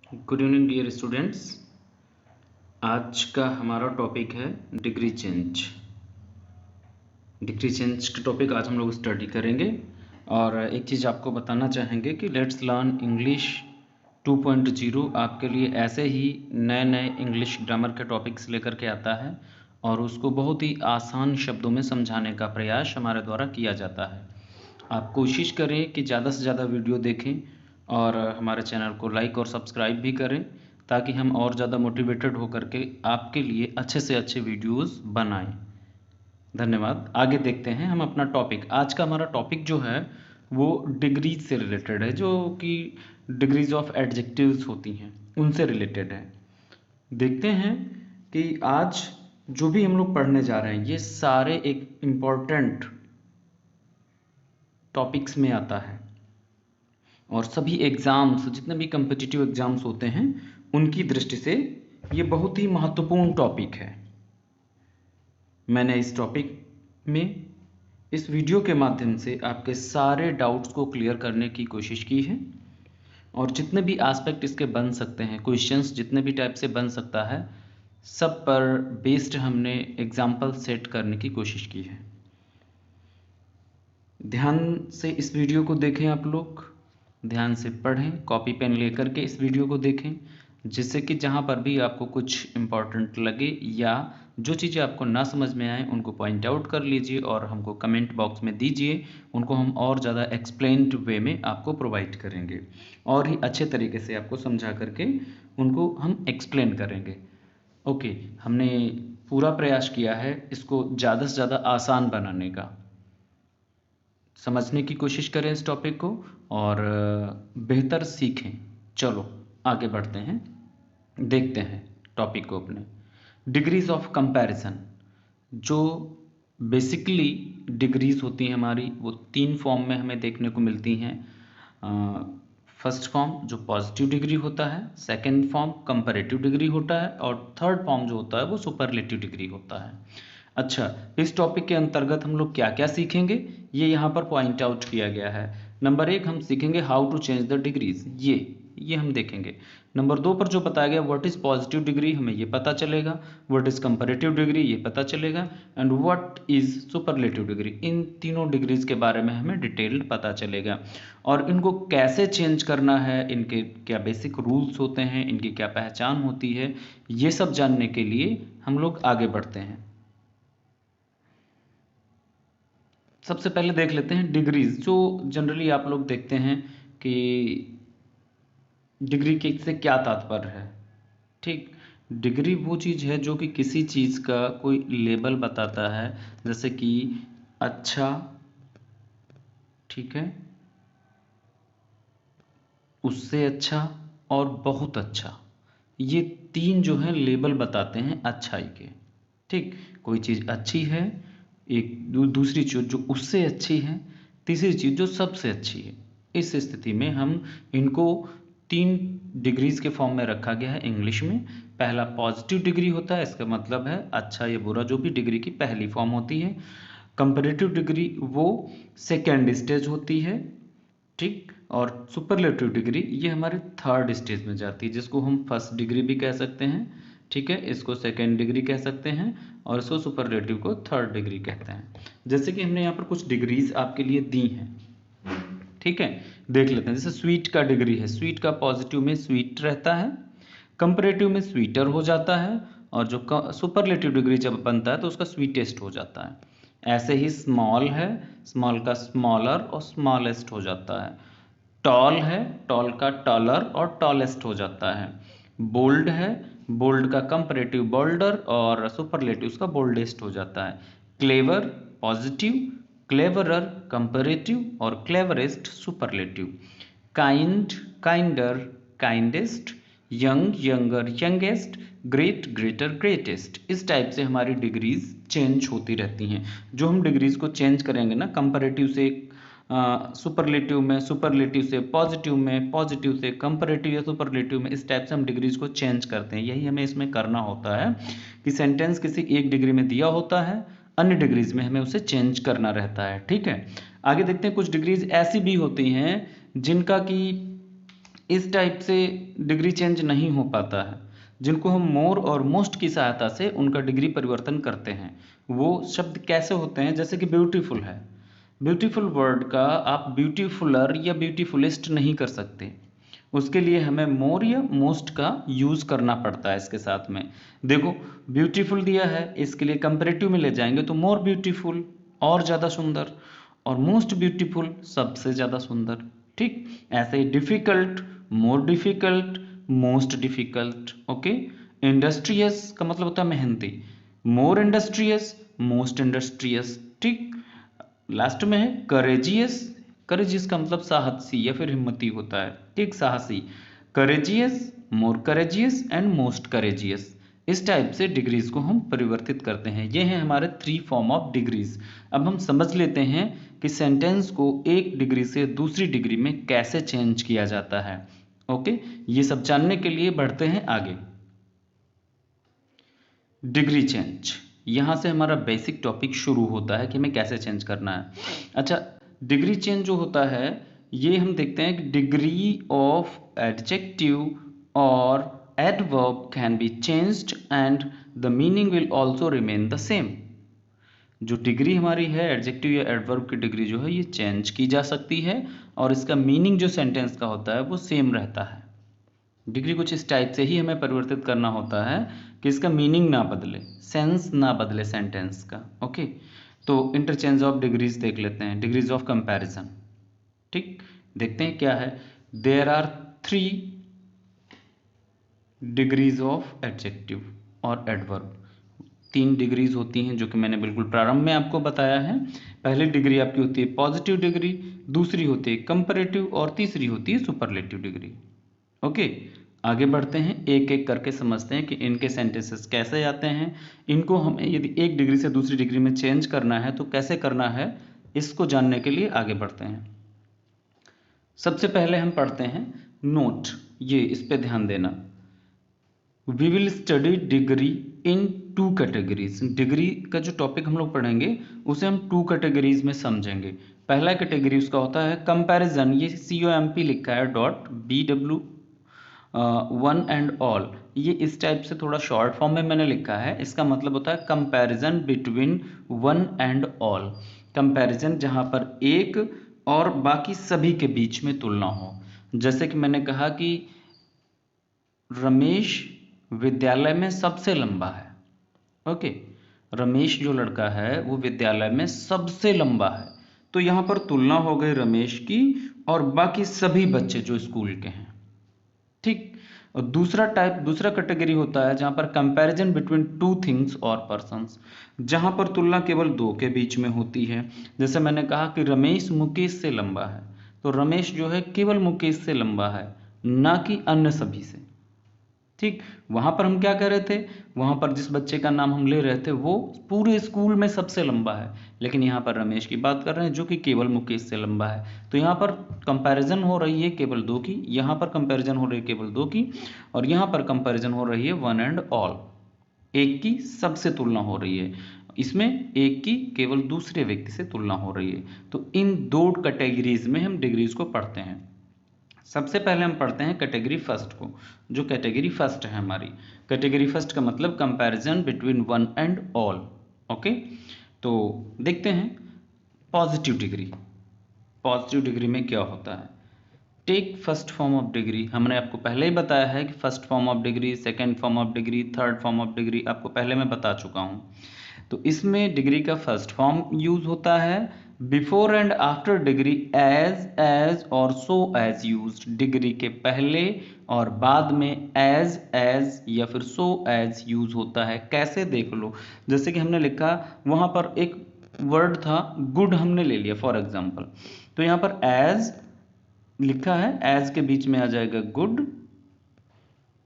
Good evening dear students. आज का हमारा टॉपिक है डिग्री चेंज। डिग्री चेंज का टॉपिक आज हम लोग स्टडी करेंगे और एक चीज़ आपको बताना चाहेंगे कि लेट्स लर्न इंग्लिश 2.0 आपके लिए ऐसे ही नए नए इंग्लिश ग्रामर के टॉपिक्स लेकर के आता है और उसको बहुत ही आसान शब्दों में समझाने का प्रयास हमारे द्वारा किया जाता है। आप कोशिश करें कि ज़्यादा से ज़्यादा वीडियो देखें और हमारे चैनल को लाइक और सब्सक्राइब भी करें ताकि हम और ज़्यादा मोटिवेटेड होकर के आपके लिए अच्छे से अच्छे वीडियोस बनाएं। धन्यवाद। आगे देखते हैं हम अपना टॉपिक। आज का हमारा टॉपिक जो है वो डिग्रीज से रिलेटेड है, जो कि डिग्रीज ऑफ एडजेक्टिव्स होती हैं उनसे रिलेटेड है। देखते हैं कि आज जो भी हम लोग पढ़ने जा रहे हैं ये सारे एक इम्पॉर्टेंट टॉपिक्स में आता है और सभी एग्ज़ाम्स, जितने भी कम्पिटिटिव एग्ज़ाम्स होते हैं उनकी दृष्टि से ये बहुत ही महत्वपूर्ण टॉपिक है। मैंने इस टॉपिक में इस वीडियो के माध्यम से आपके सारे डाउट्स को क्लियर करने की कोशिश की है और जितने भी एस्पेक्ट इसके बन सकते हैं, क्वेश्चंस जितने भी टाइप से बन सकता है, सब पर बेस्ड हमने एग्जाम्पल सेट करने की कोशिश की है। ध्यान से इस वीडियो को देखें, आप लोग ध्यान से पढ़ें, कॉपी पेन लेकर के इस वीडियो को देखें, जिससे कि जहाँ पर भी आपको कुछ इम्पॉर्टेंट लगे या जो चीज़ें आपको ना समझ में आए उनको पॉइंट आउट कर लीजिए और हमको कमेंट बॉक्स में दीजिए। उनको हम और ज़्यादा एक्सप्लेन्ड वे में आपको प्रोवाइड करेंगे और ही अच्छे तरीके से आपको समझा करके उनको हम एक्सप्लेन करेंगे। ओके, हमने पूरा प्रयास किया है इसको ज़्यादा से ज़्यादा आसान बनाने का। समझने की कोशिश करें इस टॉपिक को और बेहतर सीखें। चलो आगे बढ़ते हैं, देखते हैं टॉपिक को अपने। Degrees of comparison. जो बेसिकली डिग्रीज होती हैं हमारी, वो 3 फॉर्म में हमें देखने को मिलती हैं। फर्स्ट फॉर्म जो पॉजिटिव डिग्री होता है, सेकंड फॉर्म कंपैरेटिव डिग्री होता है और थर्ड फॉर्म जो होता है वो सुपरलेटिव डिग्री होता है। अच्छा, इस टॉपिक के अंतर्गत हम लोग क्या क्या सीखेंगे ये यहाँ पर पॉइंट आउट किया गया है। नंबर 1 हम सीखेंगे how to change the degrees, ये हम देखेंगे। नंबर 2 पर जो बताया गया व्हाट इज़ पॉजिटिव डिग्री, हमें ये पता चलेगा। व्हाट इज़ कंपैरेटिव डिग्री, ये पता चलेगा। And what is superlative degree, इन तीनों डिग्रीज के बारे में हमें डिटेल्ड पता चलेगा और इनको कैसे चेंज करना है, इनके क्या बेसिक रूल्स होते हैं, इनकी क्या पहचान होती है, ये सब जानने के लिए हम लोग आगे बढ़ते हैं। सबसे पहले देख लेते हैं डिग्रीज। जो जनरली आप लोग देखते हैं कि डिग्री के से क्या तात्पर्य है। ठीक, डिग्री वो चीज़ है जो कि किसी चीज़ का कोई लेबल बताता है, जैसे कि अच्छा, ठीक है, उससे अच्छा और बहुत अच्छा। ये 3 जो है लेबल बताते हैं अच्छाई के। ठीक, कोई चीज़ अच्छी है, एक दूसरी चीज़ जो उससे अच्छी है, तीसरी चीज़ जो सबसे अच्छी है। इस स्थिति में हम इनको 3 डिग्रीज के फॉर्म में रखा गया है इंग्लिश में। पहला पॉजिटिव डिग्री होता है, इसका मतलब है अच्छा या बुरा जो भी डिग्री की पहली फॉर्म होती है। कंपैरेटिव डिग्री वो सेकेंड स्टेज होती है, ठीक, और सुपरलेटिव डिग्री ये हमारे थर्ड स्टेज में जाती है, जिसको हम फर्स्ट डिग्री भी कह सकते हैं, ठीक है, इसको सेकेंड डिग्री कह सकते हैं और इसको सुपरलेटिव को थर्ड डिग्री कहते हैं। जैसे कि हमने यहाँ पर कुछ डिग्रीज आपके लिए दी हैं, ठीक है, देख लेते हैं। जैसे स्वीट का डिग्री है, स्वीट का पॉजिटिव में स्वीट रहता है, कंपैरेटिव में स्वीटर हो जाता है और जो सुपरलेटिव डिग्री जब बनता है तो उसका स्वीटेस्ट हो जाता है। ऐसे ही स्मॉल है, स्मॉल का स्मॉलर और स्मॉलेस्ट हो जाता है। टॉल है, टॉल का टॉलर और टॉलेस्ट हो जाता है। बोल्ड है, बोल्ड का कंपैरेटिव बोल्डर और सुपरलेटिव उसका बोल्डेस्ट हो जाता है। क्लेवर पॉजिटिव, क्लेवरर कंपैरेटिव और cleverest superlative. Kind, kinder, kindest, young, younger, youngest, great, greater, greatest. इस टाइप से हमारी डिग्रीज चेंज होती रहती हैं। जो हम डिग्रीज को चेंज करेंगे ना, कंपैरेटिव से सुपरलेटिव में, सुपरलेटिव से पॉजिटिव में, पॉजिटिव से कंपैरेटिव या सुपरलेटिव में, इस टाइप से हम डिग्रीज को चेंज करते हैं। यही हमें इसमें करना होता है कि सेंटेंस किसी एक डिग्री में दिया होता है, अन्य डिग्रीज में हमें उसे चेंज करना रहता है। ठीक है, आगे देखते हैं। कुछ डिग्रीज ऐसी भी होती हैं जिनका कि इस टाइप से डिग्री चेंज नहीं हो पाता है। जिनको हम मोर और मोस्ट की सहायता से उनका डिग्री परिवर्तन करते हैं। वो शब्द कैसे होते हैं, जैसे कि ब्यूटीफुल है, ब्यूटीफुल वर्ड का आप ब्यूटीफुलर या ब्यूटीफुलिस्ट नहीं कर सकते, उसके लिए हमें मोर या मोस्ट का यूज करना पड़ता है इसके साथ में। देखो ब्यूटीफुल दिया है, इसके लिए कंपैरेटिव में ले जाएंगे तो मोर ब्यूटीफुल और ज़्यादा सुंदर, और मोस्ट ब्यूटीफुल सबसे ज़्यादा सुंदर। ठीक, ऐसे difficult, more difficult, most difficult. Okay, industrious का मतलब होता है मेहनती, मोर इंडस्ट्रियस, मोस्ट इंडस्ट्रियस। ठीक, लास्ट में है करेजियस, करेजियस का मतलब साहसी या फिर हिम्मती होता है। ठीक, साहसी, courageous, more courageous and most courageous. इस टाइप से डिग्रीज को हम परिवर्तित करते हैं। ये हैं हमारे 3 फॉर्म ऑफ डिग्रीज। अब हम समझ लेते हैं कि सेंटेंस को एक डिग्री से दूसरी डिग्री में कैसे चेंज किया जाता है। ओके, ये सब जानने के लिए बढ़ते हैं आगे। डिग्री चेंज, यहाँ से हमारा बेसिक टॉपिक शुरू होता है कि हमें कैसे चेंज करना है। अच्छा, डिग्री चेंज जो होता है ये हम देखते हैं कि डिग्री ऑफ एडजेक्टिव और adverb can be changed and the meaning will also remain the same. जो डिग्री हमारी है एडजेक्टिव या एडवर्ब की डिग्री जो है ये चेंज की जा सकती है और इसका मीनिंग जो सेंटेंस का होता है वो सेम रहता है। डिग्री कुछ इस टाइप से ही हमें परिवर्तित करना होता है कि इसका मीनिंग ना बदले, सेंस ना बदले सेंटेंस का। ओके, तो इंटरचेंज ऑफ डिग्रीज देख लेते हैं। डिग्रीज ऑफ कंपैरिजन, ठीक, देखते हैं क्या है। There are 3 degrees of adjective और एडवर्ब। 3 डिग्रीज होती हैं जो कि मैंने बिल्कुल प्रारंभ में आपको बताया है। पहली डिग्री आपकी होती है पॉजिटिव डिग्री, दूसरी होती है कंपैरेटिव और तीसरी होती है सुपरलेटिव डिग्री। ओके, आगे बढ़ते हैं, एक एक करके समझते हैं कि इनके सेंटेंसेस कैसे आते हैं। इनको हमें यदि एक डिग्री से दूसरी डिग्री में चेंज करना है तो कैसे करना है, इसको जानने के लिए आगे बढ़ते हैं। सबसे पहले हम पढ़ते हैं नोट, ये इस पे ध्यान देना। We will study degree in 2 categories. Degree का जो टॉपिक हम लोग पढ़ेंगे उसे हम 2 कैटेगरीज में समझेंगे। पहला कैटेगरी उसका होता है कंपैरिजन, ये COMP लिखा है डॉट BW 1 एंड ऑल, ये इस टाइप से थोड़ा शॉर्ट फॉर्म में मैंने लिखा है। इसका मतलब होता है comparison between 1 and all. Comparison जहां पर एक और बाकी सभी के बीच में तुलना हो। जैसे कि मैंने कहा कि रमेश विद्यालय में सबसे लंबा है। ओके, रमेश जो लड़का है वो विद्यालय में सबसे लंबा है, तो यहां पर तुलना हो गई रमेश की और बाकी सभी बच्चे जो स्कूल के हैं। ठीक, और दूसरा कैटेगरी होता है जहां पर कंपैरिजन बिटवीन 2 थिंग्स और पर्सन्स, जहां पर तुलना केवल 2 के बीच में होती है। जैसे मैंने कहा कि रमेश मुकेश से लंबा है, तो रमेश जो है केवल मुकेश से लंबा है, ना कि अन्य सभी से। ठीक, वहां पर हम क्या कर रहे थे, वहां पर जिस बच्चे का नाम हम ले रहे थे वो पूरे स्कूल में सबसे लंबा है, लेकिन यहाँ पर रमेश की बात कर रहे हैं जो कि केवल मुकेश से लंबा है। तो यहाँ पर कंपैरिजन हो रही है केवल 2 की, यहाँ पर कंपैरिजन हो रही है केवल 2 की, और यहाँ पर कंपैरिजन हो रही है 1 एंड ऑल, एक की सबसे तुलना हो रही है। इसमें एक की केवल दूसरे व्यक्ति से तुलना हो रही है। तो इन 2 कैटेगरीज में हम डिग्रीज को पढ़ते हैं। सबसे पहले हम पढ़ते हैं कैटेगरी फर्स्ट को। जो कैटेगरी फर्स्ट है हमारी, कैटेगरी फर्स्ट का मतलब comparison between 1 and all. Okay, तो देखते हैं पॉजिटिव डिग्री। पॉजिटिव डिग्री में क्या होता है, take first form of degree. हमने आपको पहले ही बताया है कि first form of degree, second form of degree, third form of degree आपको पहले मैं बता चुका हूं। तो इसमें डिग्री का फर्स्ट फॉर्म यूज होता है, before and after degree as और सो एज यूज्ड। डिग्री के पहले और बाद में एज या फिर सो एज यूज होता है। कैसे, देख लो, जैसे कि हमने लिखा वहां पर एक वर्ड था गुड, हमने ले लिया फॉर एग्जाम्पल, तो यहां पर एज लिखा है, एज के बीच में आ जाएगा गुड,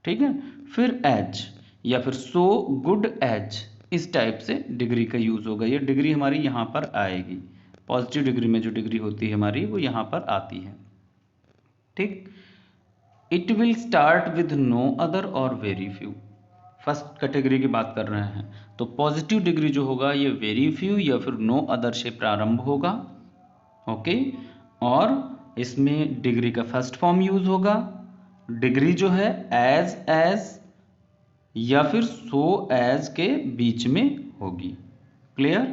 ठीक है, फिर एज या फिर सो गुड एज, इस टाइप से डिग्री का यूज होगा। ये डिग्री हमारी यहां पर आएगी। पॉजिटिव डिग्री में जो डिग्री होती है हमारी वो यहां पर आती है। ठीक, it will start with no other और वेरी फ्यू। फर्स्ट कैटेगरी की बात कर रहे हैं, तो पॉजिटिव डिग्री जो होगा ये वेरी फ्यू या फिर नो अदर से प्रारंभ होगा। ओके, और इसमें डिग्री का फर्स्ट फॉर्म यूज होगा, डिग्री जो है एज या फिर सो एज के बीच में होगी। क्लियर?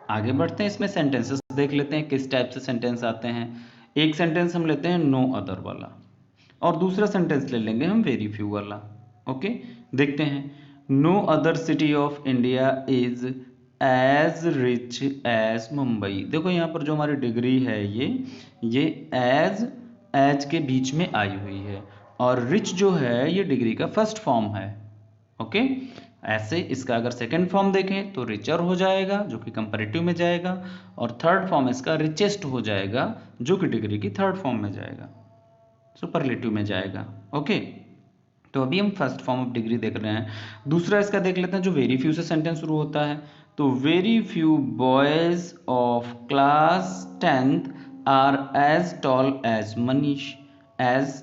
आगे बढ़ते हैं, इसमें सेंटेंसेस देख लेते हैं किस टाइप से सेंटेंस आते हैं। एक सेंटेंस हम लेते हैं नो अदर वाला, और दूसरा सेंटेंस ले लेंगे हम वेरी फ्यू वाला। ओके, देखते हैं। No other city of India is as rich as Mumbai. देखो यहाँ पर जो हमारी डिग्री है ये एज के बीच में आई हुई है, और रिच जो है ये डिग्री का फर्स्ट फॉर्म है। ओके, ऐसे इसका अगर सेकंड फॉर्म देखें तो रिचर हो जाएगा जो कि कंपैरेटिव में जाएगा, और थर्ड फॉर्म इसका रिचेस्ट हो जाएगा जो कि डिग्री की थर्ड फॉर्म में जाएगा, सुपरलेटिव में जाएगा। ओके, तो अभी हम फर्स्ट फॉर्म ऑफ डिग्री देख रहे हैं। दूसरा इसका देख लेते हैं जो वेरी फ्यू से सेंटेंस शुरू होता है। तो very few boys of class 10th are as tall as Manish. As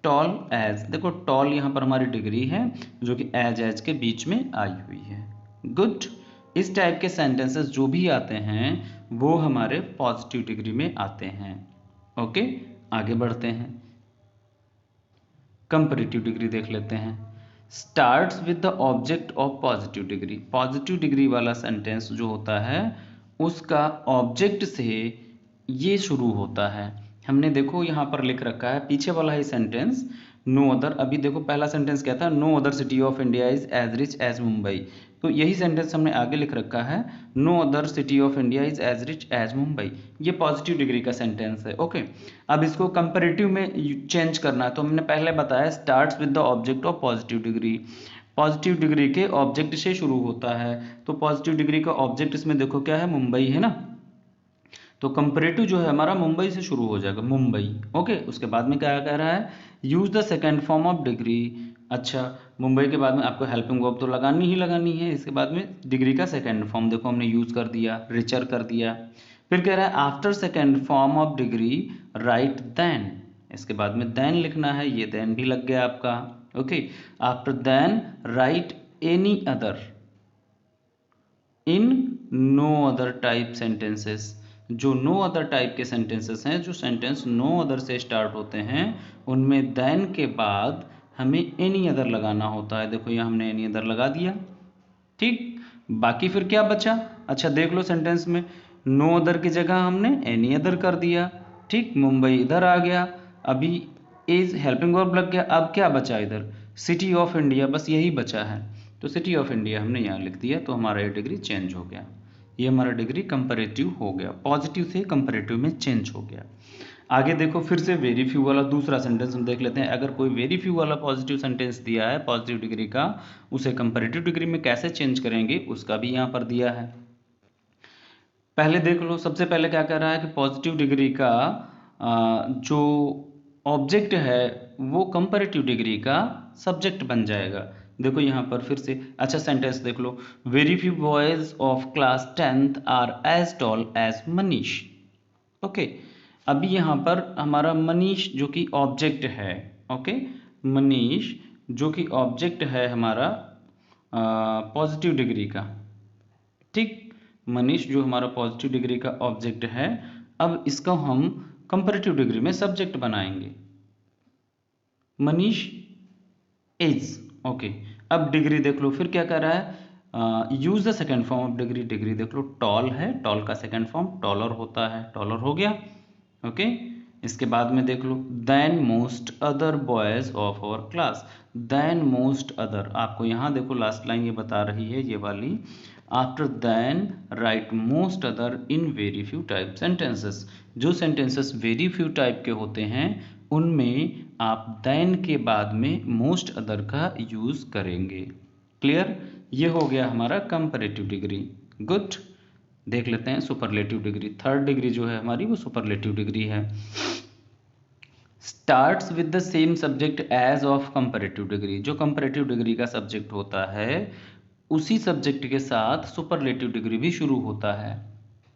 tall as, देखो टॉल यहाँ पर हमारी डिग्री है जो कि एज के बीच में आई हुई है। गुड, इस टाइप के सेंटेंसेस जो भी आते हैं वो हमारे पॉजिटिव डिग्री में आते हैं। ओके, आगे बढ़ते हैं, कंपैरेटिव डिग्री देख लेते हैं। Starts with the object of positive degree. Positive degree वाला सेंटेंस जो होता है उसका ऑब्जेक्ट से ये शुरू होता है। हमने देखो यहाँ पर लिख रखा है पीछे वाला ही सेंटेंस, नो अदर। अभी देखो पहला सेंटेंस क्या था, no other city of India is as rich as Mumbai. तो यही सेंटेंस हमने आगे लिख रखा है, no other city of India is as rich as Mumbai. ये पॉजिटिव डिग्री का सेंटेंस है। ओके, अब इसको कंपैरेटिव में चेंज करना है, तो हमने पहले बताया starts with the object of positive degree. Positive degree के ऑब्जेक्ट से शुरू होता है, तो पॉजिटिव डिग्री का ऑब्जेक्ट इसमें देखो क्या है, मुंबई है ना। तो कंपैरेटिव जो है हमारा मुंबई से शुरू हो जाएगा, मुंबई। ओके, उसके बाद में क्या कह रहा है, use the second form of degree. अच्छा, मुंबई के बाद में आपको हेल्पिंग वर्ब तो लगानी ही लगानी है, इसके बाद में डिग्री का सेकेंड फॉर्म देखो हमने यूज कर दिया, रिचर कर दिया। फिर कह रहा है after second form of degree write than. इसके बाद में देन लिखना है, ये देन भी लग गया आपका। Okay, after than write any other in no other type sentences. जो नो अदर टाइप के सेंटेंसेस हैं, जो सेंटेंस नो अदर से स्टार्ट होते हैं, उनमें देन के बाद हमें एनी अदर लगाना होता है। देखो यहाँ हमने एनी अदर लगा दिया। ठीक, बाकी फिर क्या बचा, अच्छा देख लो सेंटेंस में नो अदर की जगह हमने एनी अदर कर दिया। ठीक, मुंबई इधर आ गया, अभी इज हेल्पिंग वर्ब लग गया। अब क्या बचा इधर, सिटी ऑफ इंडिया, बस यही बचा है। तो सिटी ऑफ इंडिया हमने यहाँ लिख दिया, तो हमारा ये डिग्री चेंज हो गया। ये हमारा डिग्री कंपैरेटिव हो गया, पॉजिटिव से कंपैरेटिव में चेंज हो गया। आगे देखो फिर से वेरी फ्यू वाला दूसरा सेंटेंस हम देख लेते हैं। अगर कोई वेरी फ्यू वाला पॉजिटिव सेंटेंस दिया है पॉजिटिव डिग्री का, उसे कंपैरेटिव डिग्री में कैसे चेंज करेंगे उसका भी यहाँ पर दिया है। पहले देख लो, सबसे पहले क्या कह रहा है कि पॉजिटिव डिग्री का जो ऑब्जेक्ट है वो कंपैरेटिव डिग्री का सब्जेक्ट बन जाएगा। देखो यहाँ पर फिर से अच्छा सेंटेंस देख लो, very few boys of class 10th are as tall as Manish. Okay, अभी यहाँ पर हमारा मनीष जो कि ऑब्जेक्ट है। ओके, मनीष जो कि ऑब्जेक्ट है हमारा पॉजिटिव डिग्री का। ठीक, मनीष जो हमारा पॉजिटिव डिग्री का ऑब्जेक्ट है, अब इसका हम कंपैरेटिव डिग्री में सब्जेक्ट बनाएंगे, मनीष इज। ओके, अब डिग्री देख लो फिर क्या कर रहा है, use the second form of degree. Degree देख लो टॉल है, टॉल का सेकेंड फॉर्म टॉलर होता है, टॉलर हो गया। ओके, इसके बाद में देख लो than most other boys of our class. Than most other, आपको यहाँ देखो लास्ट लाइन ये बता रही है ये वाली, after than write most other in very few type sentences. जो सेंटेंसेस वेरी फ्यू टाइप के होते हैं उनमें आप देन के बाद में मोस्ट अदर का यूज करेंगे। क्लियर, ये हो गया हमारा कंपैरेटिव डिग्री। गुड, देख लेते हैं सुपरलेटिव डिग्री। थर्ड डिग्री जो है हमारी वो सुपरलेटिव डिग्री है। Starts with the same subject as of comparative degree. जो कंपैरेटिव डिग्री का सब्जेक्ट होता है उसी सब्जेक्ट के साथ सुपरलेटिव डिग्री भी शुरू होता है।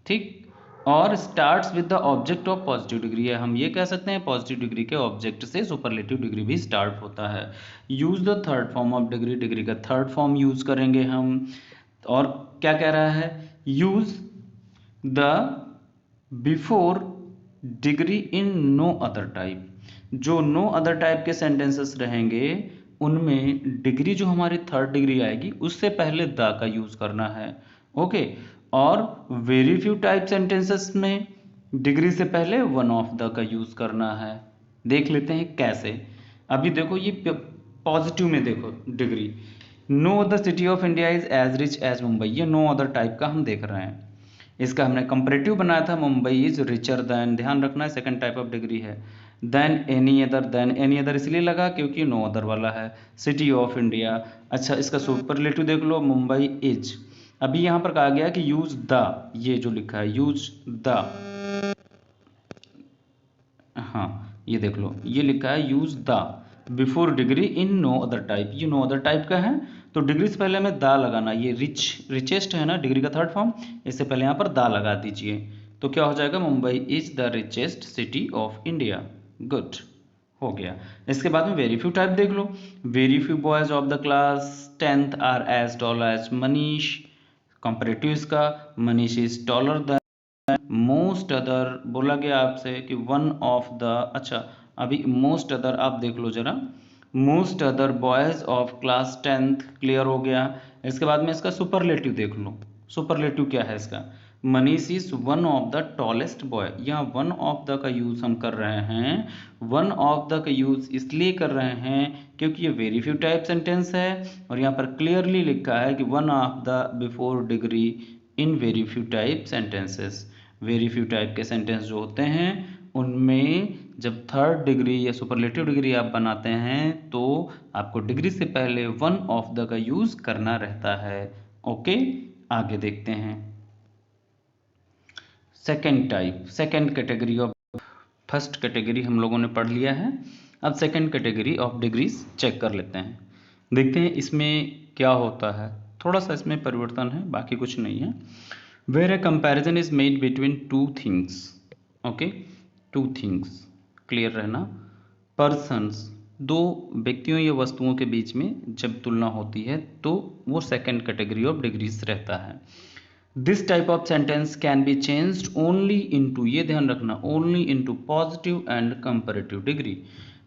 ठीक, और starts with the object of positive degree है, हम ये कह सकते हैं पॉजिटिव डिग्री के ऑब्जेक्ट से सुपरलेटिव डिग्री भी स्टार्ट होता है। Use the third form of degree. Degree का थर्ड फॉर्म यूज करेंगे हम, और क्या कह रहा है, use the before degree in no other type. जो नो अदर टाइप के सेंटेंसेस रहेंगे उनमें डिग्री जो हमारी थर्ड डिग्री आएगी उससे पहले द का यूज करना है। ओके, और वेरी फ्यू टाइप सेंटेंसेस में डिग्री से पहले वन ऑफ द का यूज करना है। देख लेते हैं कैसे। अभी देखो ये पॉजिटिव में देखो degree, no other city of India is as rich as Mumbai, ये नो अदर टाइप का हम देख रहे हैं। इसका हमने कंपैरेटिव बनाया था, मुंबई इज रिचर देन, ध्यान रखना है सेकंड टाइप ऑफ डिग्री है। देन एनी अदर इसलिए लगा क्योंकि नो अदर वाला है। सिटी ऑफ इंडिया, अच्छा इसका सुपरलेटिव देख लो, मुंबई इज। अभी यहाँ पर कहा गया कि यूज द, ये जो लिखा है यूज द, हाँ ये देख लो ये लिखा है use the before degree in no other type, ये नो अदर टाइप का है तो डिग्री से पहले हमें दा लगाना। ये रिचेस्ट है ना डिग्री का थर्ड फॉर्म, इससे पहले यहाँ पर दा लगा दीजिए तो क्या हो जाएगा, Mumbai is the richest city of India. Good, हो गया। इसके बाद में वेरी फ्यू टाइप देख लो, very few boys of the class 10th are as tall as Manish, comparative इसका Manish is taller than most other, बोला गया आपसे कि वन ऑफ द, अच्छा अभी मोस्ट अदर आप देख लो जरा, most other boys of class 10th clear हो गया। इसके बाद में इसका सुपरलेटिव देख लो, सुपरलेटिव क्या है इसका, Manish is one of the tallest boy, यहाँ वन ऑफ द का यूज हम कर रहे हैं। वन ऑफ द का यूज इसलिए कर रहे हैं क्योंकि ये वेरी फ्यू टाइप सेंटेंस है और यहाँ पर क्लियरली लिखा है कि one of the before degree in very few type sentences. Very few type के सेंटेंस जो होते हैं उनमें जब थर्ड डिग्री या सुपरलेटिव डिग्री आप बनाते हैं तो आपको डिग्री से पहले वन ऑफ द का यूज करना रहता है। ओके, आगे देखते हैं second type, second category of, first category हम लोगों ने पढ़ लिया है, अब second category of degrees check कर लेते हैं। देखते हैं इसमें क्या होता है, थोड़ा सा इसमें परिवर्तन है बाकी कुछ नहीं है। Where a comparison is made between two things, okay, two things, clear रहना, persons, दो व्यक्तियों या वस्तुओं के बीच में जब तुलना होती है तो वो सेकेंड कैटेगरी ऑफ डिग्रीज रहता है। This type of sentence can be changed only into, ये ध्यान रखना, only into positive and comparative degree.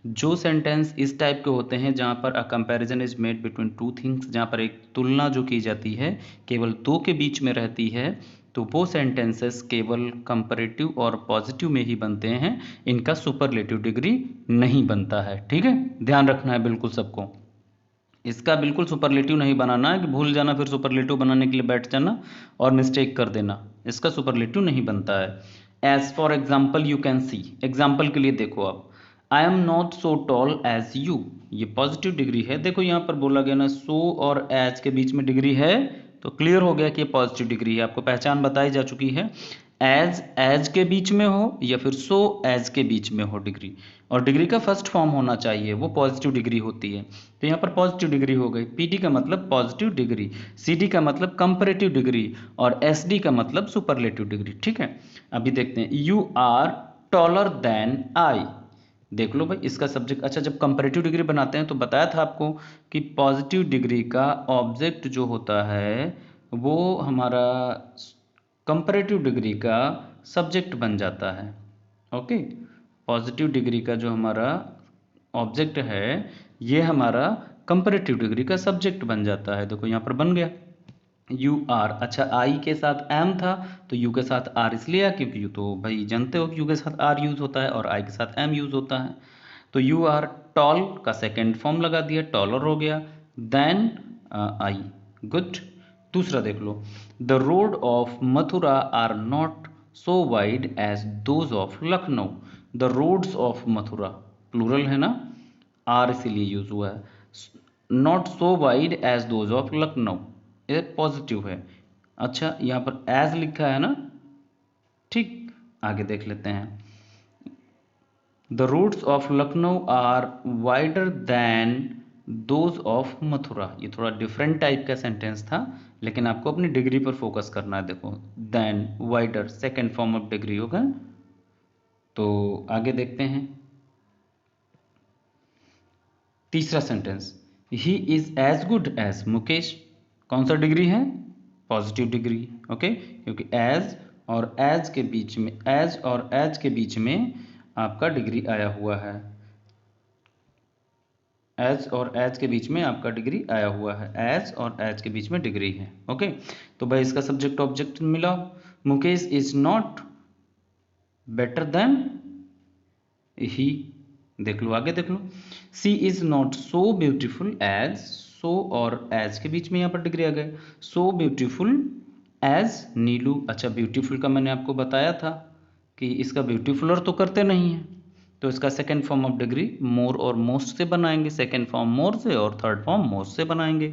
जो सेंटेंस इस टाइप के होते हैं जहाँ पर a comparison is made between two things, जहाँ पर एक तुलना जो की जाती है केवल दो के बीच में रहती है, तो वो सेंटेंसेस केवल कंपैरेटिव और पॉजिटिव में ही बनते हैं, इनका सुपरलेटिव डिग्री नहीं बनता है। ठीक है, ध्यान रखना है बिल्कुल सबको, इसका बिल्कुल सुपरलेटिव नहीं बनाना है कि भूल जाना फिर सुपरलेटिव बनाने के लिए बैठ जाना और मिस्टेक कर देना, इसका सुपरलेटिव नहीं बनता है। As for example you can see, example के लिए देखो आप, I am not so tall as you, ये पॉजिटिव डिग्री है। देखो यहाँ पर बोला गया ना सो और एज के बीच में डिग्री है तो क्लियर हो गया कि ये पॉजिटिव डिग्री है, आपको पहचान बताई जा चुकी है। एज के बीच में हो या फिर सो एज के बीच में हो डिग्री, और डिग्री का फर्स्ट फॉर्म होना चाहिए, वो पॉजिटिव डिग्री होती है। तो यहाँ पर पॉजिटिव डिग्री हो गई, पीटी का मतलब पॉजिटिव डिग्री, सीडी का मतलब कंपैरेटिव डिग्री और एसडी का मतलब सुपरलेटिव डिग्री। ठीक है, अभी देखते हैं, you are taller than I, देख लो भाई इसका सब्जेक्ट। अच्छा, जब कंपैरेटिव डिग्री बनाते हैं तो बताया था आपको कि पॉजिटिव डिग्री का ऑब्जेक्ट जो होता है वो हमारा कंपैरेटिव डिग्री का सब्जेक्ट बन जाता है। ओके, पॉजिटिव डिग्री का जो हमारा ऑब्जेक्ट है ये हमारा कंपैरेटिव डिग्री का सब्जेक्ट बन जाता है। देखो यहाँ पर बन गया यू आर, अच्छा आई के साथ एम था तो यू के साथ आर इसलिए आया क्योंकि यू तो भाई जानते हो कि यू के साथ आर यूज होता है और आई के साथ एम यूज होता है। तो यू आर टॉल का सेकेंड फॉर्म लगा दिया, टॉलर हो गया, देन आई। गुड, दूसरा देख लो, the road of Mathura are not so wide as those of Lucknow, the roads of Mathura plural है ना, आर इसीलिए यूज हुआ है, not so wide as those of Lucknow, ये पॉजिटिव है। अच्छा यहाँ पर एज लिखा है ना, ठीक, आगे देख लेते हैं, the roads of Lucknow are wider than those of Mathura, ये थोड़ा डिफरेंट टाइप का सेंटेंस था लेकिन आपको अपनी डिग्री पर फोकस करना है। देखो then wider second form of degree होगा। तो आगे देखते हैं तीसरा sentence, he is as good as Mukesh, कौन सा डिग्री है, पॉजिटिव डिग्री। ओके, क्योंकि एज और एज के बीच में, एज और एज के बीच में आपका डिग्री आया हुआ है। एज और एज के बीच में आपका डिग्री आया हुआ है, एज और एज के बीच में डिग्री है। ओके, तो भाई इसका सब्जेक्ट ऑब्जेक्ट मिला। Mukesh is not better than he, देख लो आगे देख लो। She is not so beautiful as, so और एज के बीच में यहाँ पर डिग्री आ गए, सो ब्यूटीफुल एज नीलू। अच्छा, ब्यूटीफुल का मैंने आपको बताया था कि इसका ब्यूटीफुलर तो करते नहीं है, तो इसका सेकेंड फॉर्म ऑफ डिग्री मोर और मोस्ट से बनाएंगे, सेकेंड फॉर्म मोर से और थर्ड फॉर्म मोस्ट से बनाएंगे।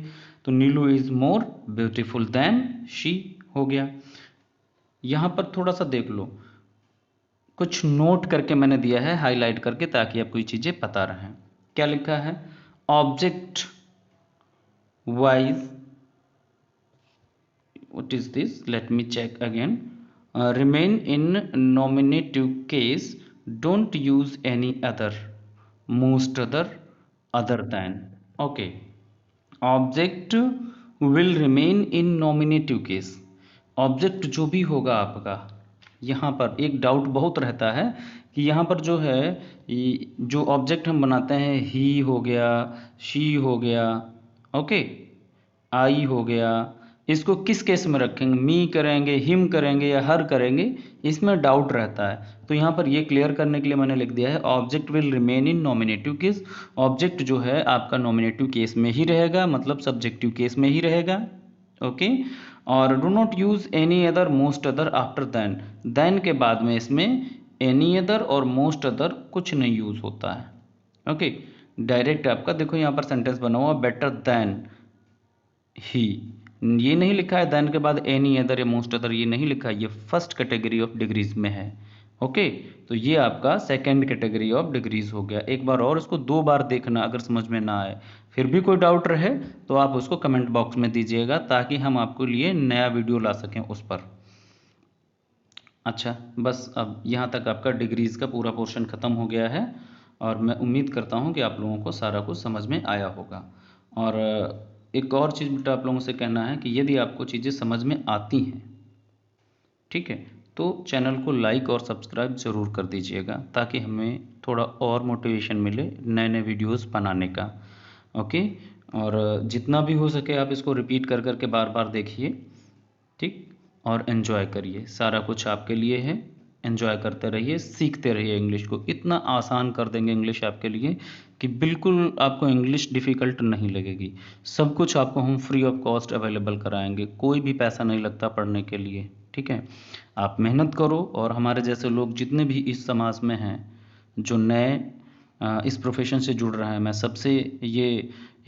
तो Neelu is more beautiful than she हो गया। यहाँ पर थोड़ा सा देख लो, कुछ नोट करके मैंने दिया है हाईलाइट करके, ताकि आपको ये चीज़ें पता रहें। क्या लिखा है? Object wise, what is this, let me check again. Remain in nominative case, don't use any other, most other than. Okay, object will remain in nominative case. Object जो भी होगा आपका, यहाँ पर एक डाउट बहुत रहता है कि यहाँ पर जो है जो ऑब्जेक्ट हम बनाते हैं, ही हो गया, शी हो गया, ओके, आई हो गया, इसको किस केस में रखेंगे, मी करेंगे, हिम करेंगे या हर करेंगे, इसमें डाउट रहता है। तो यहाँ पर ये क्लियर करने के लिए मैंने लिख दिया है object will remain in nominative case. Object जो है आपका नॉमिनेटिव केस में ही रहेगा, मतलब सब्जेक्टिव केस में ही रहेगा। ओके, और do not use any other, most other after then. Then के बाद में इसमें एनी अदर और मोस्ट अदर कुछ नहीं यूज होता है। ओके, डायरेक्ट आपका देखो यहाँ पर सेंटेंस बना हुआ बेटर देन ही, ये नहीं लिखा है देन के बाद एनी अदर या मोस्ट अदर, ये नहीं लिखा है, ये फर्स्ट कैटेगरी ऑफ डिग्रीज में है। ओके, तो ये आपका सेकंड कैटेगरी ऑफ डिग्रीज हो गया। एक बार और इसको 2 बार देखना, अगर समझ में ना आए, फिर भी कोई डाउट रहे तो आप उसको कमेंट बॉक्स में दीजिएगा, ताकि हम आपके लिए नया वीडियो ला सकें उस पर। अच्छा, बस अब यहाँ तक आपका डिग्रीज का पूरा पोर्शन खत्म हो गया है, और मैं उम्मीद करता हूँ कि आप लोगों को सारा कुछ समझ में आया होगा। और एक और चीज़ बेटा आप लोगों से कहना है कि यदि आपको चीज़ें समझ में आती हैं, ठीक है, तो चैनल को लाइक और सब्सक्राइब ज़रूर कर दीजिएगा, ताकि हमें थोड़ा और मोटिवेशन मिले नए नए वीडियोस बनाने का। ओके, और जितना भी हो सके आप इसको रिपीट कर कर के बार बार देखिए, ठीक, और एंजॉय करिए। सारा कुछ आपके लिए है, एंजॉय करते रहिए, सीखते रहिए। इंग्लिश को इतना आसान कर देंगे इंग्लिश आपके लिए कि बिल्कुल आपको इंग्लिश डिफ़िकल्ट नहीं लगेगी। सब कुछ आपको हम फ्री ऑफ कॉस्ट अवेलेबल कराएंगे, कोई भी पैसा नहीं लगता पढ़ने के लिए, ठीक है। आप मेहनत करो, और हमारे जैसे लोग जितने भी इस समाज में हैं जो नए इस प्रोफेशन से जुड़ रहे हैं, मैं सबसे ये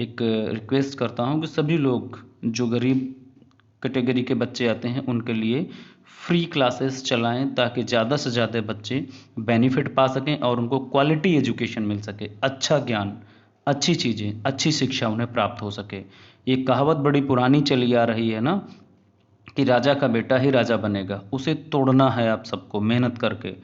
एक रिक्वेस्ट करता हूँ कि सभी लोग जो गरीब कैटेगरी के बच्चे आते हैं उनके लिए फ्री क्लासेस चलाएं, ताकि ज़्यादा से ज़्यादा बच्चे बेनिफिट पा सकें और उनको क्वालिटी एजुकेशन मिल सके, अच्छा ज्ञान, अच्छी चीज़ें, अच्छी शिक्षा उन्हें प्राप्त हो सके। ये कहावत बड़ी पुरानी चली आ रही है ना, कि राजा का बेटा ही राजा बनेगा, उसे तोड़ना है आप सबको मेहनत करके।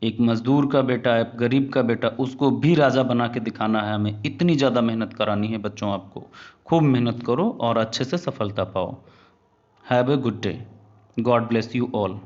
एक मजदूर का बेटा है, गरीब का बेटा, उसको भी राजा बना के दिखाना है हमें। इतनी ज़्यादा मेहनत करानी है बच्चों आपको। खूब मेहनत करो और अच्छे से सफलता पाओ। Have a good day. God bless you all.